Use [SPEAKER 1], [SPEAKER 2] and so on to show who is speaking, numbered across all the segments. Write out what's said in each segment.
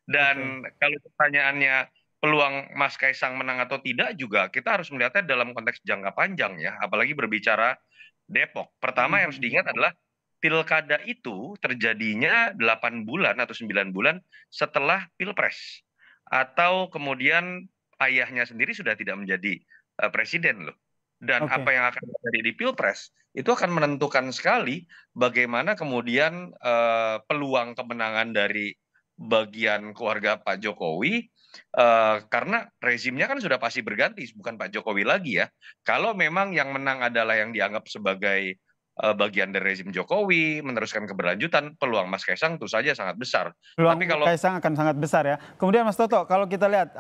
[SPEAKER 1] Oke.
[SPEAKER 2] Dan kalau pertanyaannya peluang Mas Kaisang menang atau tidak juga kita harus melihatnya dalam konteks jangka panjang ya, apalagi berbicara Depok. Pertama yang harus
[SPEAKER 1] Mhm.
[SPEAKER 2] diingat adalah pilkada itu terjadinya 8 bulan atau 9 bulan setelah Pilpres. Atau kemudian ayahnya sendiri sudah tidak menjadi presiden loh. Dan
[SPEAKER 1] Oke.
[SPEAKER 2] apa yang akan terjadi di Pilpres itu akan menentukan sekali bagaimana kemudian peluang kemenangan dari bagian keluarga Pak Jokowi, karena rezimnya kan sudah pasti berganti, bukan Pak Jokowi lagi ya. Kalau memang yang menang adalah yang dianggap sebagai bagian dari rezim Jokowi, meneruskan keberlanjutan, peluang Mas Kaisang tentu saja sangat besar. Tapi
[SPEAKER 1] Peluang
[SPEAKER 2] kalau
[SPEAKER 1] Kaisang akan sangat besar ya. Kemudian Mas Toto, kalau kita lihat,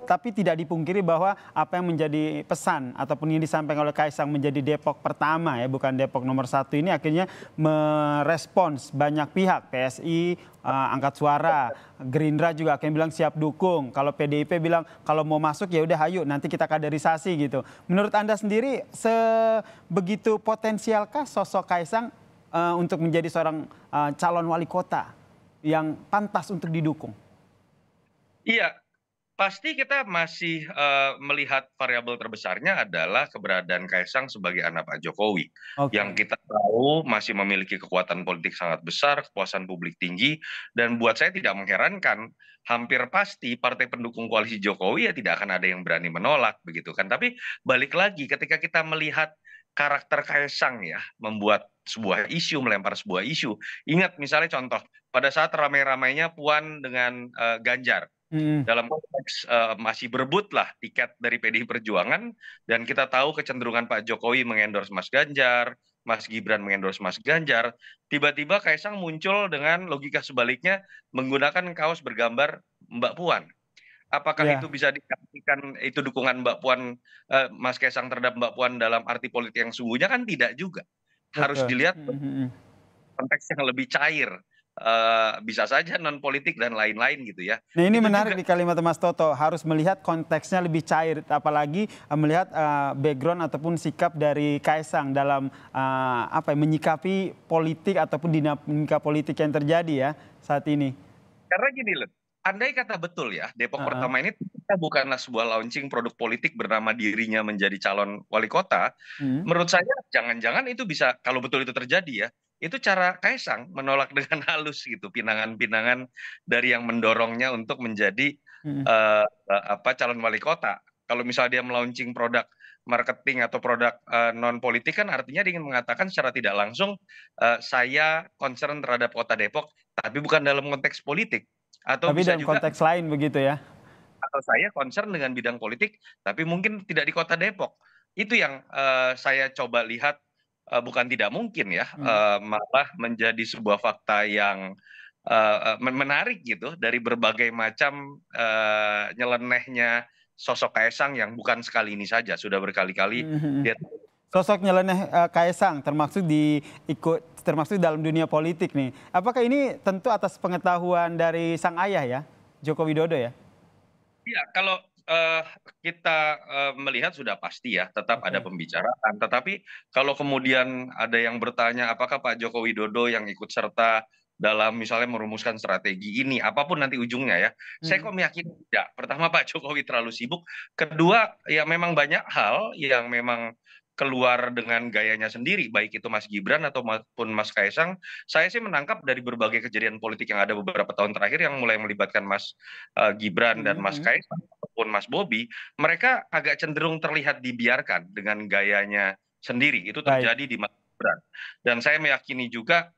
[SPEAKER 1] tapi tidak dipungkiri bahwa apa yang menjadi pesan ataupun yang disampaikan oleh Kaisang menjadi Depok pertama ya, bukan Depok nomor satu ini akhirnya merespons banyak pihak, PSI angkat suara, Gerindra juga akan bilang siap dukung. Kalau PDIP bilang kalau mau masuk ya udah hayu nanti kita kaderisasi gitu. Menurut Anda sendiri sebegitu potensialkah sosok Kaisang untuk menjadi seorang calon wali kota yang pantas untuk didukung?
[SPEAKER 2] iya, pasti kita masih melihat variabel terbesarnya adalah keberadaan Kaisang sebagai anak Pak Jokowi, yang
[SPEAKER 1] Oke.
[SPEAKER 2] kita tahu masih memiliki kekuatan politik sangat besar, kepuasan publik tinggi, dan buat saya tidak mengherankan, hampir pasti partai pendukung koalisi Jokowi ya tidak akan ada yang berani menolak begitu kan. Tapi balik lagi ketika kita melihat karakter Kaisang ya, membuat sebuah isu, melempar sebuah isu. Ingat misalnya contoh, pada saat ramai-ramainya Puan dengan Ganjar,
[SPEAKER 1] Mhm.
[SPEAKER 2] dalam konteks masih berebutlah tiket dari PDI Perjuangan, dan kita tahu kecenderungan Pak Jokowi mengendorse Mas Ganjar, Mas Gibran mengendorse Mas Ganjar, tiba-tiba Kaisang muncul dengan logika sebaliknya menggunakan kaos bergambar Mbak Puan. Apakah itu
[SPEAKER 1] Iya,
[SPEAKER 2] bisa diartikan itu dukungan Mbak Puan, Mas Kaisang terhadap Mbak Puan dalam arti politik yang sungguhnya kan tidak juga. Harus
[SPEAKER 1] betul.
[SPEAKER 2] dilihat
[SPEAKER 1] Mhm, mhm.
[SPEAKER 2] konteks yang lebih cair, bisa saja non politik dan lain-lain gitu ya.
[SPEAKER 1] Nah ini
[SPEAKER 2] Itu
[SPEAKER 1] menarik
[SPEAKER 2] juga.
[SPEAKER 1] di kalimat Mas Toto, harus melihat konteksnya lebih cair, apalagi melihat background ataupun sikap dari Kaisang dalam apa ya, menyikapi politik ataupun dinamika politik yang terjadi ya saat ini.
[SPEAKER 2] Karena gini loh, andai kata betul ya, Depok
[SPEAKER 1] Heeh.
[SPEAKER 2] Pertama ini ternyata bukanlah sebuah launching produk politik bernama dirinya menjadi calon wali kota,
[SPEAKER 1] Mhm.
[SPEAKER 2] menurut saya jangan-jangan itu bisa, kalau betul itu terjadi ya, itu cara Kaisang menolak dengan halus gitu, pinangan-pinangan dari yang mendorongnya untuk menjadi
[SPEAKER 1] Mhm.
[SPEAKER 2] calon wali kota. Kalau misalnya dia melaunching produk marketing atau produk non politik kan artinya dia ingin mengatakan secara tidak langsung, saya concern terhadap kota Depok tapi bukan dalam konteks politik, atau
[SPEAKER 1] Tapi
[SPEAKER 2] bisa
[SPEAKER 1] dalam
[SPEAKER 2] juga
[SPEAKER 1] konteks lain begitu ya.
[SPEAKER 2] atau saya concern dengan bidang politik, tapi mungkin tidak di kota Depok. Itu yang saya coba lihat, bukan tidak mungkin ya,
[SPEAKER 1] Mhm.
[SPEAKER 2] malah menjadi sebuah fakta yang menarik gitu dari berbagai macam nyelenehnya sosok Kaisang yang bukan sekali ini saja, sudah berkali-kali
[SPEAKER 1] Mhm, mhm.
[SPEAKER 2] dia.
[SPEAKER 1] Sosok nyeleneh Kaisang termasuk dalam dunia politik nih. Apakah ini tentu atas pengetahuan dari sang ayah ya, Joko Widodo ya?
[SPEAKER 2] Iya, kalau kita melihat sudah pasti ya, tetap ada
[SPEAKER 1] Oke.
[SPEAKER 2] pembicaraan. Tetapi kalau kemudian ada yang bertanya, apakah Pak Joko Widodo yang ikut serta dalam misalnya merumuskan strategi ini, apapun nanti ujungnya ya, saya
[SPEAKER 1] Mhm.
[SPEAKER 2] kok meyakini tidak. Pertama, Pak Jokowi terlalu sibuk. Kedua, ya memang banyak hal yang memang keluar dengan gayanya sendiri, baik itu Mas Gibran atau maupun Mas Kaisang. Saya sih menangkap dari berbagai kejadian politik yang ada beberapa tahun terakhir yang mulai melibatkan Mas Gibran dan
[SPEAKER 1] Mhm,
[SPEAKER 2] Mas
[SPEAKER 1] mhm.
[SPEAKER 2] Kaisang ataupun Mas Bobi, mereka agak cenderung terlihat dibiarkan dengan gayanya sendiri. Itu
[SPEAKER 1] Baik.
[SPEAKER 2] terjadi di Mas Gibran. Dan saya meyakini juga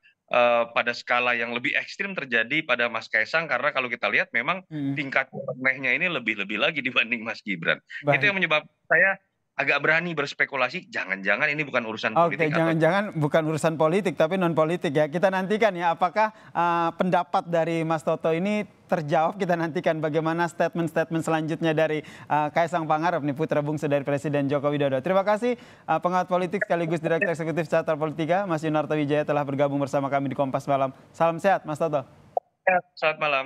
[SPEAKER 2] pada skala yang lebih ekstrim terjadi pada Mas Kaisang, karena kalau kita lihat memang
[SPEAKER 1] Mhm.
[SPEAKER 2] tingkat remehnya ini lebih-lebih lagi dibanding Mas Gibran. Itu yang
[SPEAKER 1] Baik.
[SPEAKER 2] menyebabkan saya agak berani berspekulasi, jangan-jangan ini bukan urusan
[SPEAKER 1] Oke,
[SPEAKER 2] politik atau.
[SPEAKER 1] jangan-jangan bukan urusan politik tapi non politik ya. Kita nantikan ya apakah pendapat dari Mas Toto ini terjawab. Kita nantikan bagaimana statement-statement selanjutnya dari Kaisang Pangarep nih, putra bungsu dari Presiden Joko Widodo. Terima kasih pengamat politik sekaligus Direktur Eksekutif Carta Politika Mas Yunarto Wijaya telah bergabung bersama kami di Kompas Malam. Salam sehat Mas Toto.
[SPEAKER 2] Ya, selamat malam.